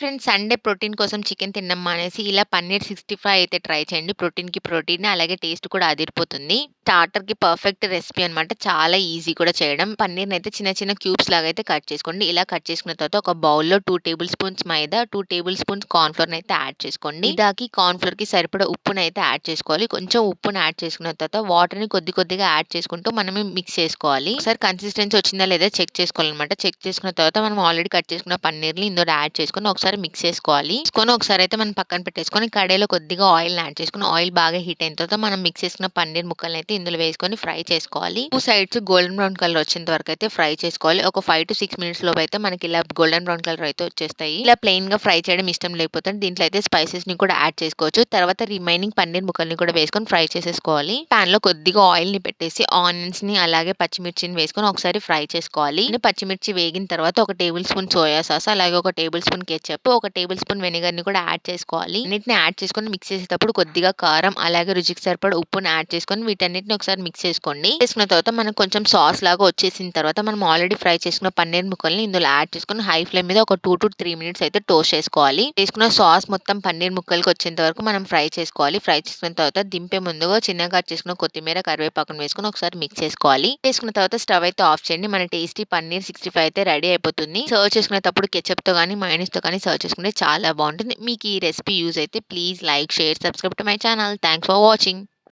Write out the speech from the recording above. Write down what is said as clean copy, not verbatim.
Friends, Sunday protein కోసం chicken తినడం మానేసి ఇలా పన్నీర్ 65 అయితే ట్రై చేయండి. ప్రోటీన్‌కి ప్రోటీన్ అలాగే టేస్ట్ కూడా అదిరిపోతుంది. స్టార్టర్‌కి పర్ఫెక్ట్ రెసిపీ అనమాట. చాలా ఈజీ కూడా చేయడం. పన్నీర్‌నైతే చిన్న చిన్న క్యూబ్స్ లాగా అయితే కట్ చేసుకోండి. ఇలా కట్ చేసుకున్న తర్వాత ఒక బౌల్‌లో 2 టేబుల్ స్పూన్స్ మైదా, 2 టేబుల్ స్పూన్స్ కార్న్ ఫ్లోర్‌నైతే యాడ్ చేసుకోండి. మైదాకి, కార్న్ ఫ్లోర్‌కి సరిపడా ఉప్పునైతే యాడ్ చేసుకోవాలి. కొంచెం ఉప్పుని యాడ్ చేసుకున్న తర్వాత వాటర్‌ని కొద్ది కొద్దిగా యాడ్ చేసుకుంటూ మనము మిక్స్ చేసుకోవాలి. ఒకసారి కన్సిస్టెన్సీ వచ్చిందా లేదా చెక్ చేసుకోవాలనమాట. చెక్ చేసుకున్న తర్వాత మనం ఆల్రెడీ కట్ చేసుకున్న పన్నీర్‌ని ఇందులో యాడ్ చేసుకొని ఒకసారి మిక్స్ చేసుకోవాలి. ఒకసారి అయితే మనం పక్కన పెట్టేసుకొని కడాయిలో కొద్దిగా ఆయిల్‌ని యాడ్ చేసుకొని ఆయిల్ బాగా హీట్ అయిన తర్వాత మనం మిక్స్ చేసుకున్న పన్నీర్ ముక్కలనైతే ఇందులో వేసుకొని ఫ్రై చేసుకోవాలి. 2 సైడ్స్ గోల్డెన్ బ్రౌన్ కలర్ వచ్చేంత వరకు అయితే ఫ్రై చేసుకోవాలి. ఒక 5-6 మినిట్స్ లోపు అయితే మనకి ఇలా గోల్డెన్ బ్రౌన్ కలర్ అయితే వచ్చేస్తాయి. ఇలా ప్లెయిన్‌గా ఫ్రై చేయడం ఇష్టం లేకపోతే దీంట్లో అయితే స్పైసెస్‌ని కూడా యాడ్ చేసుకోవచ్చు. తర్వాత రిమైనింగ్ పన్నీర్ ముక్కల్ని కూడా వేసుకొని ఫ్రై చేసేసుకోవాలి. పాన్‌లో కొద్దిగా ఆయిల్‌ని పెట్టేసి ఆనియన్స్‌ని అలాగే పచ్చిమిర్చిని వేసుకొని ఒకసారి ఫ్రై చేసుకోవాలి. పచ్చిమిర్చి వేగిన తర్వాత ఒక టేబుల్ స్పూన్ సోయా సాస్ అలాగే ఒక టేబుల్ స్పూన్ కెచప్, ఒక టేబుల్ స్పూన్ వెనిగర్‌ని కూడా యాడ్ చేసుకోవాలి. అన్నిటిని యాడ్ చేసుకొని మిక్స్ చేసేటప్పుడు కొద్దిగా కారం అలాగే రుచికి సరిపడా ఉప్పుని యాడ్ చేసుకొని వీటన్నిటిని ఒకసారి మిక్స్ చేసుకోండి. చేసుకున్న తర్వాత మనకు కొంచెం సాస్ లాగా వచ్చేసిన తర్వాత మనం ఆల్రెడీ ఫ్రై చేసుకున్న పన్నీర్ ముక్కల్ని ఇందులో యాడ్ చేసుకొని హై ఫ్లేమ్ మీద ఒక 2-3 మినిట్స్ అయితే టోస్ట్ చేసుకోవాలి. చేసుకున్న సాస్ మొత్తం పన్నీర్ ముక్కలకి వచ్చేంత వరకు మనం ఫ్రై చేసుకోవాలి. ఫ్రై చేసుకున్న తర్వాత దింపే ముందుగా చిన్నగా కట్ చేసుకున్న కొత్తిమీర, కరివేపాకును వేసుకొని ఒకసారి మిక్స్ చేసుకోవాలి. చేసుకున్న తర్వాత స్టవ్ అయితే ఆఫ్ చేయండి. మన టేస్టీ పన్నీర్ 65 అయితే రెడీ అయిపోతుంది. సర్వ్ చేసుకునేటప్పుడు కెచప్‌తో గాని, మయోనీస్‌తో గాని సర్వ్ చేసుకుంటే చాలా బాగుంటుంది. మీకు ఈ రెసిపీ యూజ్ అయితే please like, share, subscribe to my channel. Thanks for watching.